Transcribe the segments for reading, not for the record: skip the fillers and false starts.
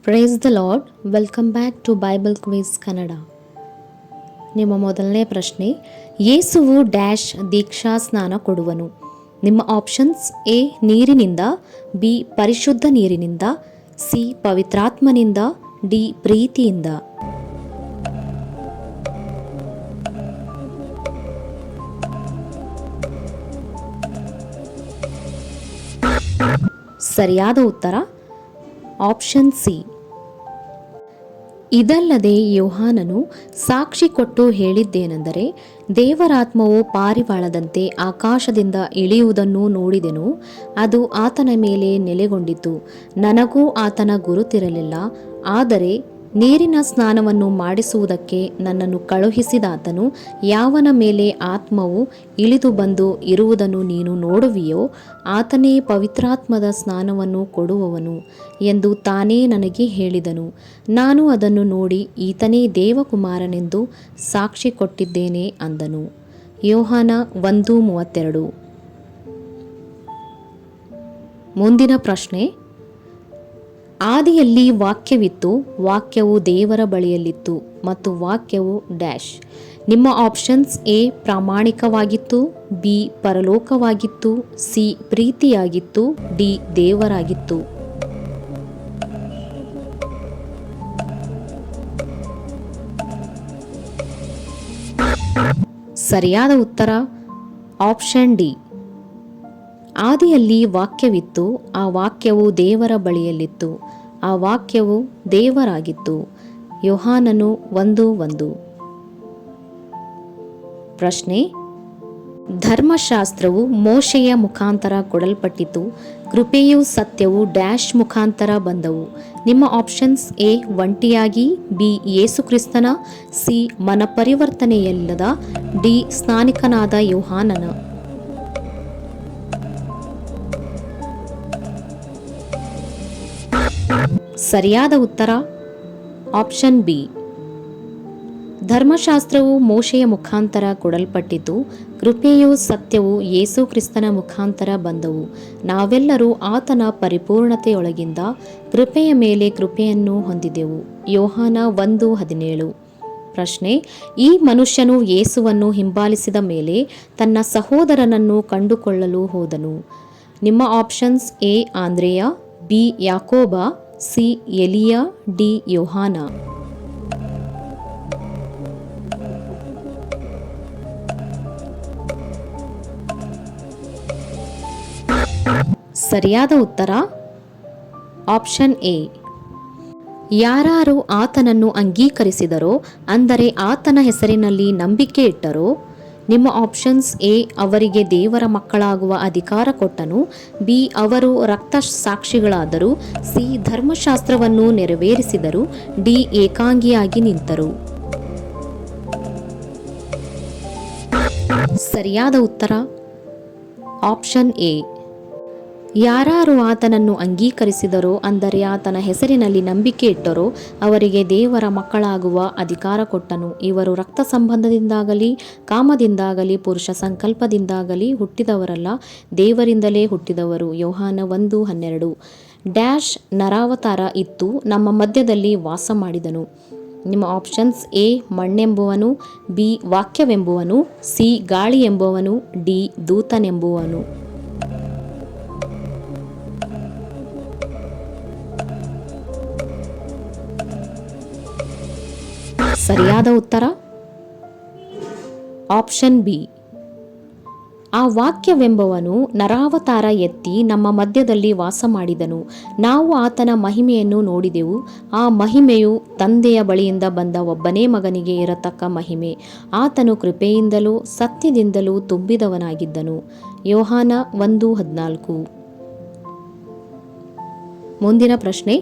Price the Lord. Welcome back to Bible quiz Kannada. ನಿಮ್ಮ ಮೊದಲನೇ ಪ್ರಶ್ನೆ, ಯೇಸುವು ಡ್ಯಾಶ್ ದೀಕ್ಷಾ ಸ್ನಾನ ಕೊಡುವನು? ನಿಮ್ಮ ಆಪ್ಷನ್ಸ್: ಎ ನೀರಿನಿಂದ, ಬಿ ಪರಿಶುದ್ಧ ನೀರಿನಿಂದ, ಸಿ ಪವಿತ್ರಾತ್ಮನಿಂದ, ಡಿ ಪ್ರೀತಿಯಿಂದ. ಸರಿಯಾದ ಉತ್ತರ ಆಪ್ಷನ್ ಸಿ. ಇದಲ್ಲದೆ ಯೋಹಾನನು ಸಾಕ್ಷಿ ಕೊಟ್ಟು ಹೇಳಿದ್ದೇನೆಂದರೆ, ದೇವರಾತ್ಮವು ಪಾರಿವಾಳದಂತೆ ಆಕಾಶದಿಂದ ಇಳಿಯುವುದನ್ನು ನೋಡಿದೆನು. ಅದು ಆತನ ಮೇಲೆ ನೆಲೆಗೊಂಡಿತು. ನನಗೂ ಆತನ ಗುರುತಿರಲಿಲ್ಲ. ಆದರೆ ನೀರಿನ ಸ್ನಾನವನ್ನು ಮಾಡಿಸುವುದಕ್ಕೆ ನನ್ನನ್ನು ಕಳುಹಿಸಿದಾತನು, ಯಾವನ ಮೇಲೆ ಆತ್ಮವು ಇಳಿದು ಬಂದು ಇರುವುದನ್ನು ನೀನು ನೋಡುವಿಯೋ ಆತನೇ ಪವಿತ್ರಾತ್ಮದ ಸ್ನಾನವನ್ನು ಕೊಡುವವನು ಎಂದು ತಾನೇ ನನಗೆ ಹೇಳಿದನು. ನಾನು ಅದನ್ನು ನೋಡಿ ಈತನೇ ದೇವಕುಮಾರನೆಂದು ಸಾಕ್ಷಿ ಕೊಟ್ಟಿದ್ದೇನೆ ಅಂದನು. ಯೋಹಾನ 1:32. ಮುಂದಿನ ಪ್ರಶ್ನೆ, ಆದಿಯಲ್ಲಿ ವಾಕ್ಯವಿತ್ತು, ವಾಕ್ಯವು ದೇವರ ಬಳಿಯಲ್ಲಿತ್ತು ಮತ್ತು ವಾಕ್ಯವು ಡ್ಯಾಶ್. ನಿಮ್ಮ ಆಪ್ಷನ್ಸ್: ಎ ಪ್ರಾಮಾಣಿಕವಾಗಿತ್ತು, ಬಿ ಪರಲೋಕವಾಗಿತ್ತು, ಸಿ ಪ್ರೀತಿಯಾಗಿತ್ತು, ಡಿ ದೇವರಾಗಿತ್ತು. ಸರಿಯಾದ ಉತ್ತರ ಆಪ್ಷನ್ ಡಿ. ಆದಿಯಲ್ಲಿ ವಾಕ್ಯವಿತ್ತು, ಆ ವಾಕ್ಯವು ದೇವರ ಬಳಿಯಲ್ಲಿತ್ತು, ಆ ವಾಕ್ಯವು ದೇವರಾಗಿತ್ತು. ಯೋಹಾನನು 1:1. ಪ್ರಶ್ನೆ, ಧರ್ಮಶಾಸ್ತ್ರವು ಮೋಶೆಯ ಮುಖಾಂತರ ಕೊಡಲ್ಪಟ್ಟಿತು, ಕೃಪೆಯೂ ಸತ್ಯವು ಡ್ಯಾಶ್ ಮುಖಾಂತರ ಬಂದವು. ನಿಮ್ಮ ಆಪ್ಷನ್ಸ್: ಎ ಒಂಟಿಯಾಗಿ, ಬಿ ಯೇಸುಕ್ರಿಸ್ತನ, ಸಿ ಮನಪರಿವರ್ತನೆಯಿಲ್ಲದ, ಡಿ ಸ್ನಾನಿಕನಾದ ಯೋಹಾನನ. ಸರಿಯಾದ ಉತ್ತರ ಆಪ್ಷನ್ ಬಿ. ಧರ್ಮಶಾಸ್ತ್ರವು ಮೋಶೆಯ ಮುಖಾಂತರ ಕೊಡಲ್ಪಟ್ಟಿತು, ಕೃಪೆಯೂ ಸತ್ಯವು ಯೇಸು ಕ್ರಿಸ್ತನ ಮುಖಾಂತರ ಬಂದವು. ನಾವೆಲ್ಲರೂ ಆತನ ಪರಿಪೂರ್ಣತೆಯೊಳಗಿಂದ ಕೃಪೆಯ ಮೇಲೆ ಕೃಪೆಯನ್ನು ಹೊಂದಿದೆವು. ಯೋಹಾನ 1:17. ಪ್ರಶ್ನೆ, ಈ ಮನುಷ್ಯನು ಯೇಸುವನ್ನು ಹಿಂಬಾಲಿಸಿದ ಮೇಲೆ ತನ್ನ ಸಹೋದರನನ್ನು ಕಂಡುಕೊಳ್ಳಲು ಹೋದನು. ನಿಮ್ಮ ಆಪ್ಷನ್ಸ್: ಎ ಆಂದ್ರೆಯ, ಬಿ ಯಾಕೋಬ, ಸಿ ಎಲಿಯ, ಡಿ ಯೋಹಾನ. ಸರಿಯಾದ ಉತ್ತರ ಆಪ್ಷನ್ ಎ. ಯಾರು ಆತನನ್ನು ಅಂಗೀಕರಿಸಿದರೋ, ಅಂದರೆ ಆತನ ಹೆಸರಿನಲ್ಲಿ ನಂಬಿಕೆ ಇಟ್ಟರೋ, ನಿಮ್ಮ ಆಪ್ಷನ್ಸ್: ಎ ಅವರಿಗೆ ದೇವರ ಮಕ್ಕಳಾಗುವ ಅಧಿಕಾರ ಕೊಟ್ಟನು, ಬಿ ಅವರು ರಕ್ತ ಸಾಕ್ಷಿಗಳಾದರು, ಸಿ ಧರ್ಮಶಾಸ್ತ್ರವನ್ನು ನೆರವೇರಿಸಿದರು, ಡಿ ಏಕಾಂಗಿಯಾಗಿ ನಿಂತರು. ಸರಿಯಾದ ಉತ್ತರ ಆಪ್ಷನ್ ಎ. ಯಾರು ಆತನನ್ನು ಅಂಗೀಕರಿಸಿದರೋ, ಅಂದರೆ ಆತನ ಹೆಸರಿನಲ್ಲಿ ನಂಬಿಕೆ ಇಟ್ಟರೋ, ಅವರಿಗೆ ದೇವರ ಮಕ್ಕಳಾಗುವ ಅಧಿಕಾರ ಕೊಟ್ಟನು. ಇವರು ರಕ್ತ ಸಂಬಂಧದಿಂದಾಗಲಿ, ಕಾಮದಿಂದಾಗಲಿ, ಪುರುಷ ಸಂಕಲ್ಪದಿಂದಾಗಲಿ ಹುಟ್ಟಿದವರಲ್ಲ, ದೇವರಿಂದಲೇ ಹುಟ್ಟಿದವರು. ಯೋಹಾನ 1:12. ಡ್ಯಾಶ್ ನರಾವತಾರ ಇತ್ತು, ನಮ್ಮ ಮಧ್ಯದಲ್ಲಿ ವಾಸ ಮಾಡಿದನು. ನಿಮ್ಮ ಆಪ್ಷನ್ಸ್: ಎ ಮಣ್ಣೆಂಬುವನು, ಬಿ ವಾಕ್ಯವೆಂಬುವನು, ಸಿ ಗಾಳಿ ಎಂಬುವನು, ಡಿ ದೂತನೆಂಬುವನು. ಸರಿಯಾದ ಉತ್ತರ ಆಪ್ಷನ್ ಬಿ. ಆ ವಾಕ್ಯವೆಂಬವನು ನರಾವತಾರ ಎತ್ತಿ ನಮ್ಮ ಮಧ್ಯದಲ್ಲಿ ವಾಸ ಮಾಡಿದನು. ನಾವು ಆತನ ಮಹಿಮೆಯನ್ನು ನೋಡಿದೆವು. ಆ ಮಹಿಮೆಯು ತಂದೆಯ ಬಳಿಯಿಂದ ಬಂದ ಒಬ್ಬನೇ ಮಗನಿಗೆ ಇರತಕ್ಕ ಮಹಿಮೆ. ಆತನು ಕೃಪೆಯಿಂದಲೂ ಸತ್ಯದಿಂದಲೂ ತುಂಬಿದವನಾಗಿದ್ದನು. ಯೋಹಾನ 1:14. ಮುಂದಿನ ಪ್ರಶ್ನೆ,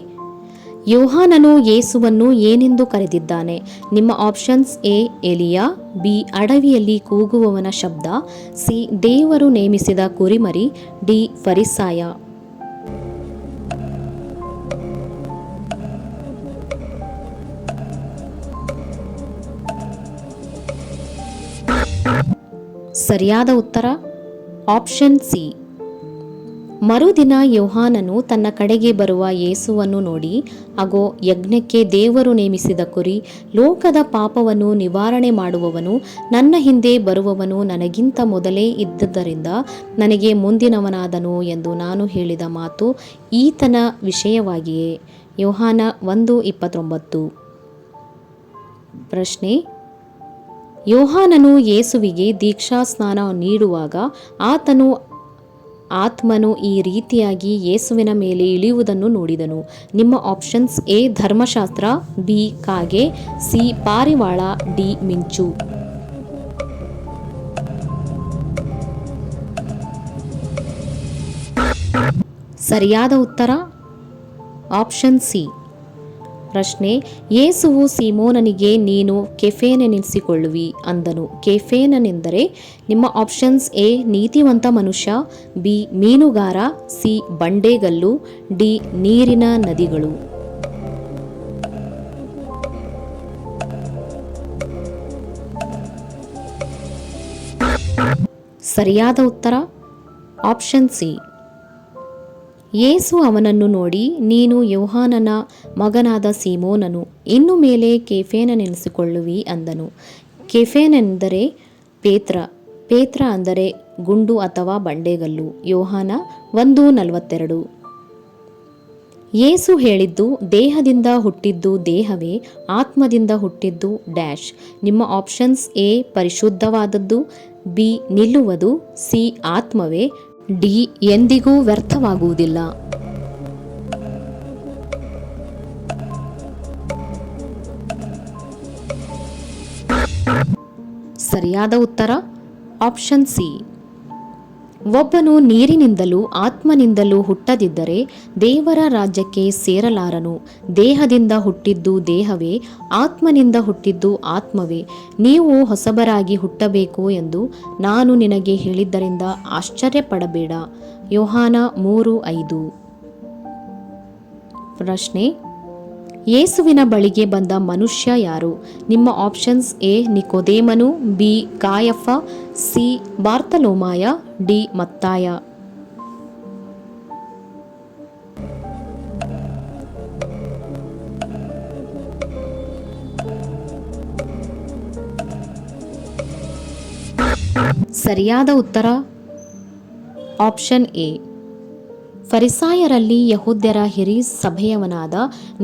ಯೋಹಾನನು ಯೇಸುವನ್ನು ಏನೆಂದು ಕರೆದಿದ್ದಾನೆ? ನಿಮ್ಮ ಆಪ್ಷನ್ಸ್: ಎ ಎಲಿಯ, ಬಿ ಅಡವಿಯಲ್ಲಿ ಕೂಗುವವನ ಶಬ್ದ, ಸಿ ದೇವರು ನೇಮಿಸಿದ ಕುರಿಮರಿ, ಡಿ ಫರಿಸಾಯ. ಸರಿಯಾದ ಉತ್ತರ ಆಪ್ಷನ್ ಸಿ. ಮರುದಿನ ಯೋಹಾನನು ತನ್ನ ಕಡೆಗೆ ಬರುವ ಯೇಸುವನ್ನು ನೋಡಿ, ಅಗೋ, ಯಜ್ಞಕ್ಕೆ ದೇವರು ನೇಮಿಸಿದ ಕುರಿ, ಲೋಕದ ಪಾಪವನ್ನು ನಿವಾರಣೆ ಮಾಡುವವನು, ನನ್ನ ಹಿಂದೆ ಬರುವವನು ನನಗಿಂತ ಮೊದಲೇ ಇದ್ದುದರಿಂದ ನನಗೆ ಮುಂದಿನವನಾದನು ಎಂದು ನಾನು ಹೇಳಿದ ಮಾತು ಈತನ ವಿಷಯವಾಗಿಯೇ. ಯೋಹಾನ 1:29. ಪ್ರಶ್ನೆ: ಯೋಹಾನನು ಯೇಸುವಿಗೆ ದೀಕ್ಷಾಸ್ನಾನ ನೀಡುವಾಗ ಆತನು ಆತ್ಮನು ಈ ರೀತಿಯಾಗಿ ಯೇಸುವಿನ ಮೇಲೆ ಇಳಿಯುವುದನ್ನು ನೋಡಿದನು. ನಿಮ್ಮ ಆಪ್ಷನ್ಸ್: ಎ ಧರ್ಮಶಾಸ್ತ್ರ, ಬಿ ಕಾಗೆ, ಸಿ ಪಾರಿವಾಳ, ಡಿ ಮಿಂಚು. ಸರಿಯಾದ ಉತ್ತರ ಆಪ್ಷನ್ ಸಿ. ಪ್ರಶ್ನೆ: ಯೇಸುವು ಸೀಮೋನನಿಗೆ ನೀನು ಕೆಫೆನೆನಿಸಿಕೊಳ್ಳುವಿ ಅಂದನು. ಕೆಫೆನೆಂದರೆ ನಿಮ್ಮ ಆಪ್ಷನ್ಸ್: ಎ ನೀತಿವಂತ ಮನುಷ್ಯ, ಬಿ ಮೀನುಗಾರ, ಸಿ ಬಂಡೆಗಲ್ಲು, ಡಿ ನೀರಿನ ನದಿಗಳು. ಸರಿಯಾದ ಉತ್ತರ ಆಪ್ಷನ್ ಸಿ. ಯೇಸು ಅವನನ್ನು ನೋಡಿ, ನೀನು ಯೋಹಾನನ ಮಗನಾದ ಸೀಮೋನನು, ಇನ್ನು ಮೇಲೆ ಕೆಫೆನೆನಿಸಿಕೊಳ್ಳುವಿ ಅಂದನು. ಕೆಫೆನೆಂದರೆ ಪೇತ್ರ. ಪೇತ್ರ ಅಂದರೆ ಗುಂಡು ಅಥವಾ ಬಂಡೆಗಲ್ಲು. ಯೋಹಾನ 1:42. ಯೇಸು ಹೇಳಿದ್ದು: ದೇಹದಿಂದ ಹುಟ್ಟಿದ್ದು ದೇಹವೇ, ಆತ್ಮದಿಂದ ಹುಟ್ಟಿದ್ದು ಡ್ಯಾಶ್. ನಿಮ್ಮ ಆಪ್ಷನ್ಸ್: ಎ ಪರಿಶುದ್ಧವಾದದ್ದು, ಬಿ ನಿಲ್ಲುವುದು, ಸಿ ಆತ್ಮವೇ, ಡಿ ಎಂದಿಗೂ ವ್ಯರ್ಥವಾಗುವುದಿಲ್ಲ. ಸರಿಯಾದ ಉತ್ತರ ಆಪ್ಷನ್ ಸಿ. ಒಬ್ಬನು ನೀರಿನಿಂದಲೂ ಆತ್ಮನಿಂದಲೂ ಹುಟ್ಟದಿದ್ದರೆ ದೇವರ ರಾಜ್ಯಕ್ಕೆ ಸೇರಲಾರನು. ದೇಹದಿಂದ ಹುಟ್ಟಿದ್ದು ದೇಹವೇ, ಆತ್ಮನಿಂದ ಹುಟ್ಟಿದ್ದು ಆತ್ಮವೇ. ನೀವು ಹೊಸಬರಾಗಿ ಹುಟ್ಟಬೇಕು ಎಂದು ನಾನು ನಿನಗೆ ಹೇಳಿದ್ದರಿಂದ ಆಶ್ಚರ್ಯಪಡಬೇಡ. ಯೋಹಾನ 3:5. ಪ್ರಶ್ನೆ: ಯೇಸುವಿನ ಬಳಿಗೆ ಬಂದ ಮನುಷ್ಯ ಯಾರು? ನಿಮ್ಮ ಆಪ್ಷನ್ಸ್: ಎ ನಿಕೋದೇಮನು, ಬಿ ಕಾಯಫ, ಸಿ ಬಾರ್ತಲೋಮಾಯ, ಡಿ ಮತ್ತಾಯ. ಸರಿಯಾದ ಉತ್ತರ ಆಪ್ಷನ್ ಎ. ಫರಿಸಾಯರಲ್ಲಿ ಯಹೂದ್ಯರ ಹಿರೀ ಸಭೆಯವನಾದ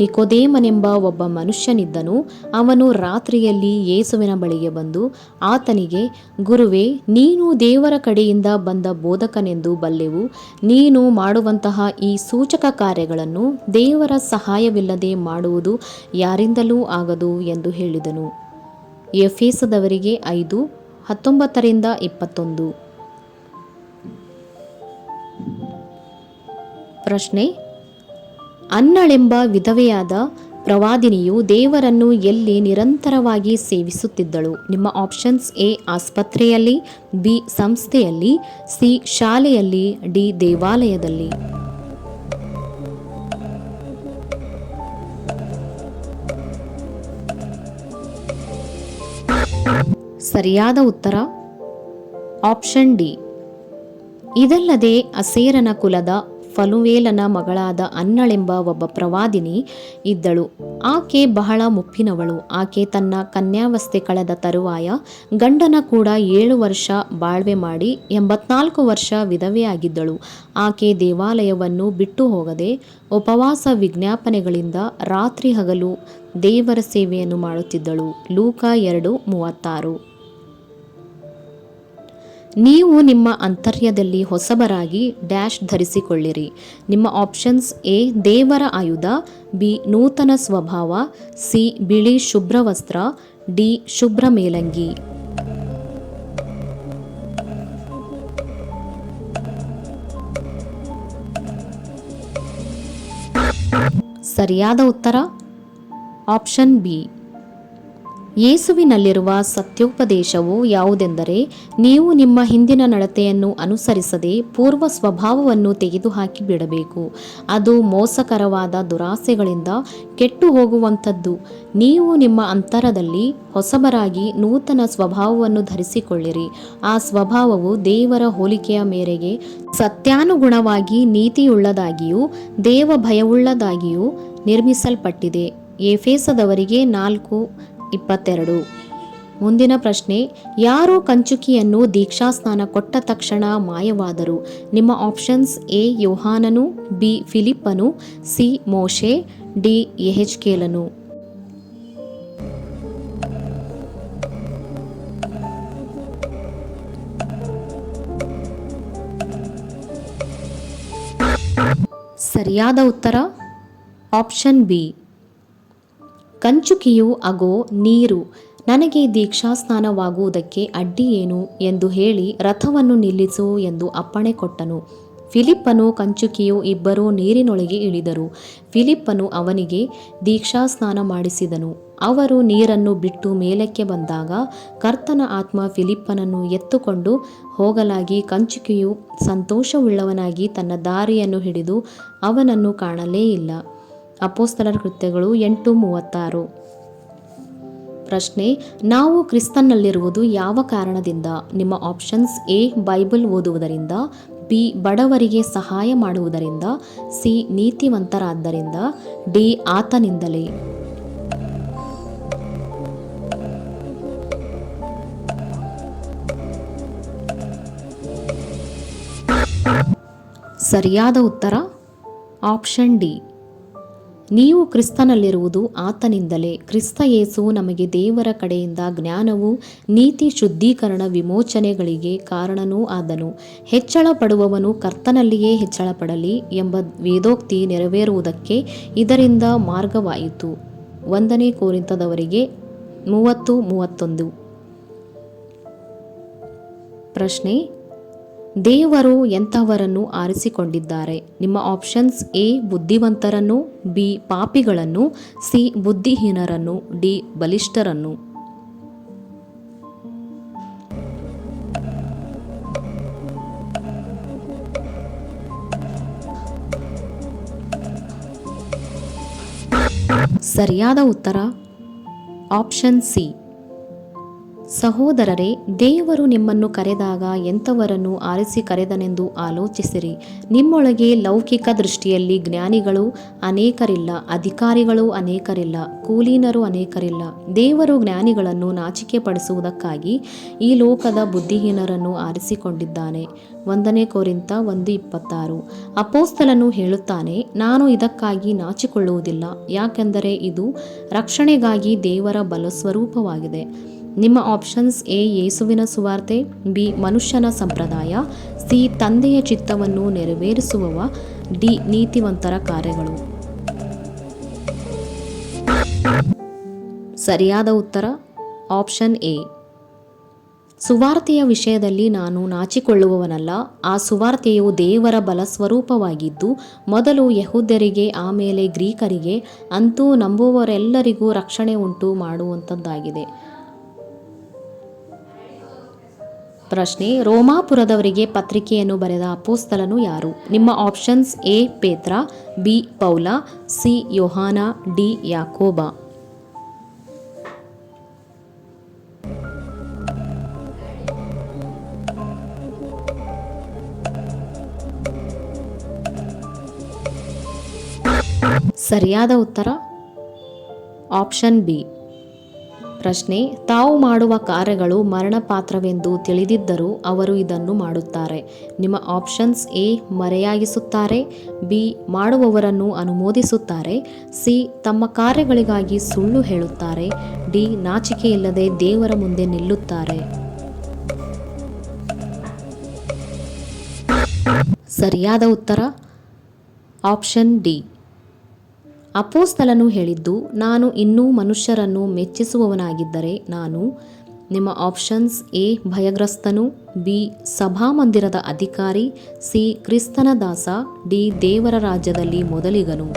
ನಿಕೋದೇಮನೆಂಬ ಒಬ್ಬ ಮನುಷ್ಯನಿದ್ದನು. ಅವನು ರಾತ್ರಿಯಲ್ಲಿ ಯೇಸುವಿನ ಬಳಿಗೆ ಬಂದು ಆತನಿಗೆ, ಗುರುವೇ, ನೀನು ದೇವರ ಕಡೆಯಿಂದ ಬಂದ ಬೋಧಕನೆಂದು ಬಲ್ಲೆವು. ನೀನು ಮಾಡುವಂತಹ ಈ ಸೂಚಕ ಕಾರ್ಯಗಳನ್ನು ದೇವರ ಸಹಾಯವಿಲ್ಲದೆ ಮಾಡುವುದು ಯಾರಿಂದಲೂ ಆಗದು ಎಂದು ಹೇಳಿದನು. ಎಫೆಸದವರಿಗೆ 5:19-21. ಪ್ರಶ್ನೆ: ಅನ್ನಳೆಂಬ ವಿಧವೆಯಾದ ಪ್ರವಾದಿನಿಯು ದೇವರನ್ನು ಎಲ್ಲಿ ನಿರಂತರವಾಗಿ ಸೇವಿಸುತ್ತಿದ್ದಳು? ನಿಮ್ಮ ಆಪ್ಷನ್ಸ್: ಎ ಆಸ್ಪತ್ರೆಯಲ್ಲಿ, ಬಿ ಸಂಸ್ಥೆಯಲ್ಲಿ, ಸಿ ಶಾಲೆಯಲ್ಲಿ, ಡಿ ದೇವಾಲಯದಲ್ಲಿ. ಸರಿಯಾದ ಉತ್ತರ ಆಪ್ಷನ್ ಡಿ. ಇದಲ್ಲದೆ ಅಸೇರನ ಕುಲದ ಫನುವೇಲನ ಮಗಳಾದ ಅನ್ನಳೆಂಬ ಒಬ್ಬ ಪ್ರವಾದಿನಿ ಇದ್ದಳು. ಆಕೆ ಬಹಳ ಮುಪ್ಪಿನವಳು. ಆಕೆ ತನ್ನ ಕನ್ಯಾವಸ್ಥೆ ಕಳೆದ ತರುವಾಯ ಗಂಡನ ಕೂಡ 7 ವರ್ಷ ಬಾಳ್ವೆ ಮಾಡಿ 84 ವರ್ಷ ವಿಧವೆಯಾಗಿದ್ದಳು. ಆಕೆ ದೇವಾಲಯವನ್ನು ಬಿಟ್ಟು ಹೋಗದೆ ಉಪವಾಸ ವಿಜ್ಞಾಪನೆಗಳಿಂದ ರಾತ್ರಿ ಹಗಲು ದೇವರ ಸೇವೆಯನ್ನು ಮಾಡುತ್ತಿದ್ದಳು. ಲೂಕ 2:36. ನೀವು ನಿಮ್ಮ ಅಂತರ್ಯದಲ್ಲಿ ಹೊಸಬರಾಗಿ ಡ್ಯಾಶ್ ಧರಿಸಿಕೊಳ್ಳಿರಿ. ನಿಮ್ಮ ಆಪ್ಷನ್ಸ್: ಎ ದೇವರ ಆಯುಧ, ಬಿ ನೂತನ ಸ್ವಭಾವ, ಸಿ ಬಿಳಿ ಶುಭ್ರ ವಸ್ತ್ರ, ಡಿ ಶುಭ್ರ ಮೇಲಂಗಿ. ಸರಿಯಾದ ಉತ್ತರ ಆಪ್ಷನ್ ಬಿ. ಯೇಸುವಿನಲ್ಲಿರುವ ಸತ್ಯೋಪದೇಶವು ಯಾವುದೆಂದರೆ, ನೀವು ನಿಮ್ಮ ಹಿಂದಿನ ನಡತೆಯನ್ನು ಅನುಸರಿಸದೆ ಪೂರ್ವ ಸ್ವಭಾವವನ್ನು ತೆಗೆದುಹಾಕಿ ಬಿಡಬೇಕು. ಅದು ಮೋಸಕರವಾದ ದುರಾಸೆಗಳಿಂದ ಕೆಟ್ಟು ಹೋಗುವಂಥದ್ದು. ನೀವು ನಿಮ್ಮ ಅಂತರದಲ್ಲಿ ಹೊಸಬರಾಗಿ ನೂತನ ಸ್ವಭಾವವನ್ನು ಧರಿಸಿಕೊಳ್ಳಿರಿ. ಆ ಸ್ವಭಾವವು ದೇವರ ಹೋಲಿಕೆಯ ಮೇರೆಗೆ ಸತ್ಯಾನುಗುಣವಾಗಿ ನೀತಿಯುಳ್ಳದಾಗಿಯೂ ದೇವ ಭಯವುಳ್ಳದಾಗಿಯೂ ನಿರ್ಮಿಸಲ್ಪಟ್ಟಿದೆ. ಎಫೆಸದವರಿಗೆ 4:22. ಮುಂದಿನ ಪ್ರಶ್ನೆ, ಯಾರು ಕಂಚುಕಿಯನ್ನು ದೀಕ್ಷಾಸ್ನಾನ ಕೊಟ್ಟ ತಕ್ಷಣ ಮಾಯವಾದರು? ನಿಮ್ಮ ಆಪ್ಷನ್ಸ್: ಎ ಯೋಹಾನನು, ಬಿ ಫಿಲಿಪ್ಪನು, ಸಿ ಮೋಶೆ, ಡಿ ಯೆಹೆಜ್ಕೇಲನು. ಸರಿಯಾದ ಉತ್ತರ ಆಪ್ಷನ್ ಬಿ. ಕಂಚುಕಿಯು, ಅಗೋ ನೀರು, ನನಗೆ ದೀಕ್ಷಾಸ್ನಾನವಾಗುವುದಕ್ಕೆ ಅಡ್ಡಿ ಏನು ಎಂದು ಹೇಳಿ ರಥವನ್ನು ನಿಲ್ಲಿಸು ಎಂದು ಅಪ್ಪಣೆ ಕೊಟ್ಟನು. ಫಿಲಿಪ್ಪನು, ಕಂಚುಕಿಯು ಇಬ್ಬರೂ ನೀರಿನೊಳಗೆ ಇಳಿದರು. ಫಿಲಿಪ್ಪನು ಅವನಿಗೆ ದೀಕ್ಷಾಸ್ನಾನ ಮಾಡಿಸಿದನು. ಅವರು ನೀರನ್ನು ಬಿಟ್ಟು ಮೇಲಕ್ಕೆ ಬಂದಾಗ ಕರ್ತನ ಆತ್ಮ ಫಿಲಿಪ್ಪನನ್ನು ಎತ್ತುಕೊಂಡು ಹೋಗಲಾಗಿ, ಕಂಚುಕಿಯು ಸಂತೋಷವುಳ್ಳವನಾಗಿ ತನ್ನ ದಾರಿಯನ್ನು ಹಿಡಿದು ಅವನನ್ನು ಕಾಣಲೇ ಇಲ್ಲ. ಅಪೊಸ್ತಲರ ಕೃತ್ಯಗಳು 8:36. ಪ್ರಶ್ನೆ, ನಾವು ಕ್ರಿಸ್ತನಲ್ಲಿರುವುದು ಯಾವ ಕಾರಣದಿಂದ? ನಿಮ್ಮ ಆಪ್ಷನ್ಸ್: ಎ ಬೈಬಲ್ ಓದುವುದರಿಂದ, ಬಿ ಬಡವರಿಗೆ ಸಹಾಯ ಮಾಡುವುದರಿಂದ, ಸಿ ನೀತಿವಂತರಾದ್ದರಿಂದ, ಡಿ ಆತನಿಂದಲೇ. ಸರಿಯಾದ ಉತ್ತರ ಆಪ್ಷನ್ ಡಿ. ನೀವು ಕ್ರಿಸ್ತನಲ್ಲಿರುವುದು ಆತನಿಂದಲೇ. ಕ್ರಿಸ್ತ ಯೇಸು ನಮಗೆ ದೇವರ ಕಡೆಯಿಂದ ಜ್ಞಾನವು, ನೀತಿ, ಶುದ್ಧೀಕರಣ, ವಿಮೋಚನೆಗಳಿಗೆ ಕಾರಣನೂ ಆದನು. ಹೆಚ್ಚಳ ಪಡುವವನು ಕರ್ತನಲ್ಲಿಯೇ ಹೆಚ್ಚಳ ಪಡಲಿ ಎಂಬ ವೇದೋಕ್ತಿ ನೆರವೇರುವುದಕ್ಕೆ ಇದರಿಂದ ಮಾರ್ಗವಾಯಿತು. 1 ಕೊರಿಂಥದವರಿಗೆ 30:31. ಪ್ರಶ್ನೆ, ದೇವರು ಎಂಥವರನ್ನು ಆರಿಸಿಕೊಂಡಿದ್ದಾರೆ? ನಿಮ್ಮ ಆಪ್ಷನ್ಸ್: ಎ ಬುದ್ಧಿವಂತರನ್ನು, ಬಿ ಪಾಪಿಗಳನ್ನು, ಸಿ ಬುದ್ಧಿಹೀನರನ್ನು, ಡಿ ಬಲಿಷ್ಠರನ್ನು. ಸರಿಯಾದ ಉತ್ತರ ಆಪ್ಷನ್ ಸಿ. ಸಹೋದರರೇ, ದೇವರು ನಿಮ್ಮನ್ನು ಕರೆದಾಗ ಎಂಥವರನ್ನು ಆರಿಸಿ ಕರೆದನೆಂದು ಆಲೋಚಿಸಿರಿ. ನಿಮ್ಮೊಳಗೆ ಲೌಕಿಕ ದೃಷ್ಟಿಯಲ್ಲಿ ಜ್ಞಾನಿಗಳು ಅನೇಕರಿಲ್ಲ, ಅಧಿಕಾರಿಗಳು ಅನೇಕರಿಲ್ಲ, ಕುಲೀನರು ಅನೇಕರಿಲ್ಲ. ದೇವರು ಜ್ಞಾನಿಗಳನ್ನು ನಾಚಿಕೆ ಪಡಿಸುವುದಕ್ಕಾಗಿ ಈ ಲೋಕದ ಬುದ್ಧಿಹೀನರನ್ನು ಆರಿಸಿಕೊಂಡಿದ್ದಾನೆ. 1 ಕೊರಿಂಥ 1:26. ಅಪೊಸ್ತಲನು ಹೇಳುತ್ತಾನೆ, ನಾನು ಇದಕ್ಕಾಗಿ ನಾಚಿಕೊಳ್ಳುವುದಿಲ್ಲ, ಯಾಕೆಂದರೆ ಇದು ರಕ್ಷಣೆಗಾಗಿ ದೇವರ ಬಲಸ್ವರೂಪವಾಗಿದೆ. ನಿಮ್ಮ ಆಪ್ಷನ್ಸ್: ಎ ಯೇಸುವಿನ ಸುವಾರ್ತೆ, ಬಿ ಮನುಷ್ಯನ ಸಂಪ್ರದಾಯ, ಸಿ ತಂದೆಯ ಚಿತ್ತವನ್ನು ನೆರವೇರಿಸುವವ, ಡಿ ನೀತಿವಂತರ ಕಾರ್ಯಗಳು. ಸರಿಯಾದ ಉತ್ತರ ಆಪ್ಷನ್ ಎ. ಸುವಾರ್ತೆಯ ವಿಷಯದಲ್ಲಿ ನಾನು ನಾಚಿಕೊಳ್ಳುವವನಲ್ಲ. ಆ ಸುವಾರ್ತೆಯು ದೇವರ ಬಲಸ್ವರೂಪವಾಗಿದ್ದು, ಮೊದಲು ಯಹೂದ್ಯರಿಗೆ ಆಮೇಲೆ ಗ್ರೀಕರಿಗೆ, ಅಂತೂ ನಂಬುವವರೆಲ್ಲರಿಗೂ ರಕ್ಷಣೆ ಉಂಟು ಮಾಡುವಂಥದ್ದಾಗಿದೆ. ಪ್ರಶ್ನೆ, ರೋಮಾಪುರದವರಿಗೆ ಪತ್ರಿಕೆಯನ್ನು ಬರೆದ ಅಪೊಸ್ತಲನು ಯಾರು? ನಿಮ್ಮ ಆಪ್ಷನ್ಸ್: ಎ ಪೇತ್ರ, ಬಿ ಪೌಲ, ಸಿ ಯೋಹಾನ, ಡಿ ಯಾಕೋಬ. ಸರಿಯಾದ ಉತ್ತರ ಆಪ್ಷನ್ ಬಿ. ಪ್ರಶ್ನೆ, ತಾವು ಮಾಡುವ ಕಾರ್ಯಗಳು ಮರಣಪಾತ್ರವೆಂದು ತಿಳಿದಿದ್ದರೂ ಅವರು ಇದನ್ನು ಮಾಡುತ್ತಾರೆ. ನಿಮ್ಮ ಆಪ್ಷನ್ಸ್: ಎ ಮರೆಯಾಗಿಸುತ್ತಾರೆ, ಬಿ ಮಾಡುವವರನ್ನು ಅನುಮೋದಿಸುತ್ತಾರೆ, ಸಿ ತಮ್ಮ ಕಾರ್ಯಗಳಿಗಾಗಿ ಸುಳ್ಳು ಹೇಳುತ್ತಾರೆ, ಡಿ ನಾಚಿಕೆಯಿಲ್ಲದೆ ದೇವರ ಮುಂದೆ ನಿಲ್ಲುತ್ತಾರೆ. ಸರಿಯಾದ ಉತ್ತರ ಆಪ್ಷನ್ ಡಿ. ಅಪೊಸ್ತಲನು ಹೇಳಿದ್ದು, ನಾನು ಇನ್ನೂ ಮನುಷ್ಯರನ್ನು ಮೆಚ್ಚಿಸುವವನಾಗಿದ್ದರೆ ನಾನು. ನಿಮ್ಮ ಆಪ್ಷನ್ಸ್: ಎ ಭಯಗ್ರಸ್ತನು, ಬಿ ಸಭಾಮಂದಿರದ ಅಧಿಕಾರಿ, ಸಿ ಕ್ರಿಸ್ತನ ದಾಸ, ಡಿ ದೇವರ ರಾಜ್ಯದಲ್ಲಿ ಮೊದಲಿಗನು.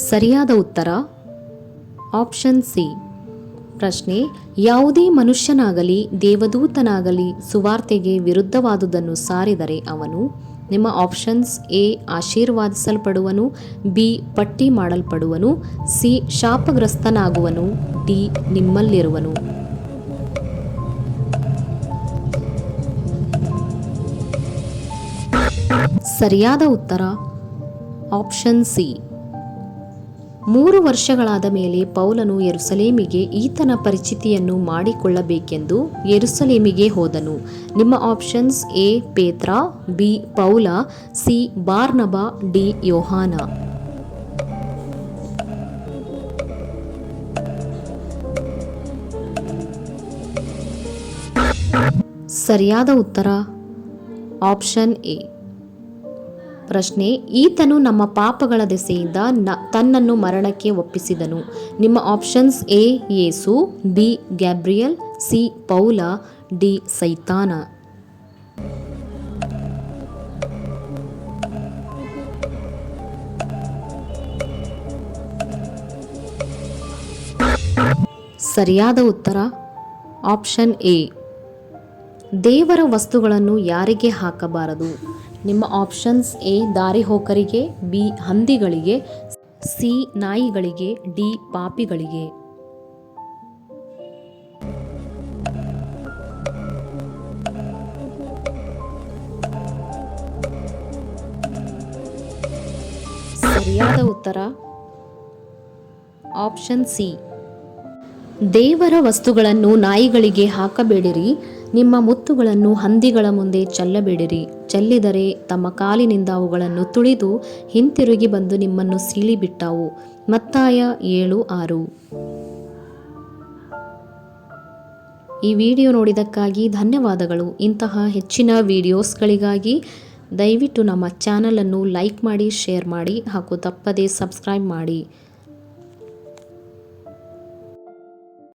ಸರಿಯಾದ ಉತ್ತರ ಆಪ್ಷನ್ ಸಿ. ಪ್ರಶ್ನೆ: ಯಾವುದೇ ಮನುಷ್ಯನಾಗಲಿ ದೇವದೂತನಾಗಲಿ ಸುವಾರ್ತೆಗೆ ವಿರುದ್ಧವಾದುದನ್ನು ಸಾರಿದರೆ ಅವನು. ನಿಮ್ಮ ಆಪ್ಷನ್ಸ್: ಎ ಆಶೀರ್ವಾದಿಸಲ್ಪಡುವನು, ಬಿ ಪಟ್ಟಿ ಮಾಡಲ್ಪಡುವನು, ಸಿ ಶಾಪಗ್ರಸ್ತನಾಗುವನು, ಡಿ ನಿಮ್ಮಲ್ಲಿರುವನು. ಸರಿಯಾದ ಉತ್ತರ ಆಪ್ಷನ್ ಸಿ. 3 ವರ್ಷಗಳಾದ ಮೇಲೆ ಪೌಲನು ಯೆರೂಸಲೇಮಿಗೆ ಈತನ ಪರಿಚಿತಿಯನ್ನು ಮಾಡಿಕೊಳ್ಳಬೇಕೆಂದು ಯೆರೂಸಲೇಮಿಗೆ ಹೋದನು. ನಿಮ್ಮ ಆಪ್ಷನ್ಸ್: ಎ ಪೇತ್ರ, ಬಿ ಪೌಲ, ಸಿ ಬಾರ್ನಬ, ಡಿ ಯೋಹಾನ. ಸರಿಯಾದ ಉತ್ತರ ಆಪ್ಷನ್ ಎ. ಪ್ರಶ್ನೆ: ಈತನು ನಮ್ಮ ಪಾಪಗಳ ದೆಸೆಯಿಂದ ತನ್ನನ್ನು ಮರಣಕ್ಕೆ ಒಪ್ಪಿಸಿದನು. ನಿಮ್ಮ options: A Yesu, B Gabriel, C Paul, D ಸೈತಾನ. ಸರಿಯಾದ ಉತ್ತರ ಆಪ್ಷನ್ ಎ. ದೇವರ ವಸ್ತುಗಳನ್ನು ಯಾರಿಗೆ ಹಾಕಬಾರದು? ನಿಮ್ಮ ಆಪ್ಷನ್ಸ್: ಎ ದಾರಿಹೋಕರಿಗೆ, ಬಿ ಹಂದಿಗಳಿಗೆ, ಸಿ ನಾಯಿಗಳಿಗೆ, ಡಿ ಪಾಪಿಗಳಿಗೆ. ಸರಿಯಾದ ಉತ್ತರ ಆಪ್ಷನ್ ಸಿ. ದೇವರ ವಸ್ತುಗಳನ್ನು ನಾಯಿಗಳಿಗೆ ಹಾಕಬೇಡಿರಿ, ನಿಮ್ಮ ಮುತ್ತುಗಳನ್ನು ಹಂದಿಗಳ ಮುಂದೆ ಚೆಲ್ಲಬೇಡಿರಿ. ಚೆಲ್ಲಿದರೆ ತಮ್ಮ ಕಾಲಿನಿಂದ ಅವುಗಳನ್ನು ತುಳಿದು ಹಿಂತಿರುಗಿ ಬಂದು ನಿಮ್ಮನ್ನು ಸೀಳಿಬಿಟ್ಟಾವು. ಮತ್ತಾಯ 7:6. ಈ ವಿಡಿಯೋ ನೋಡಿದ್ದಕ್ಕಾಗಿ ಧನ್ಯವಾದಗಳು. ಇಂತಹ ಹೆಚ್ಚಿನ ವಿಡಿಯೋಸ್ಗಳಿಗಾಗಿ ದಯವಿಟ್ಟು ನಮ್ಮ ಚಾನಲನ್ನು ಲೈಕ್ ಮಾಡಿ, ಶೇರ್ ಮಾಡಿ ಹಾಗೂ ತಪ್ಪದೇ ಸಬ್ಸ್ಕ್ರೈಬ್ ಮಾಡಿ.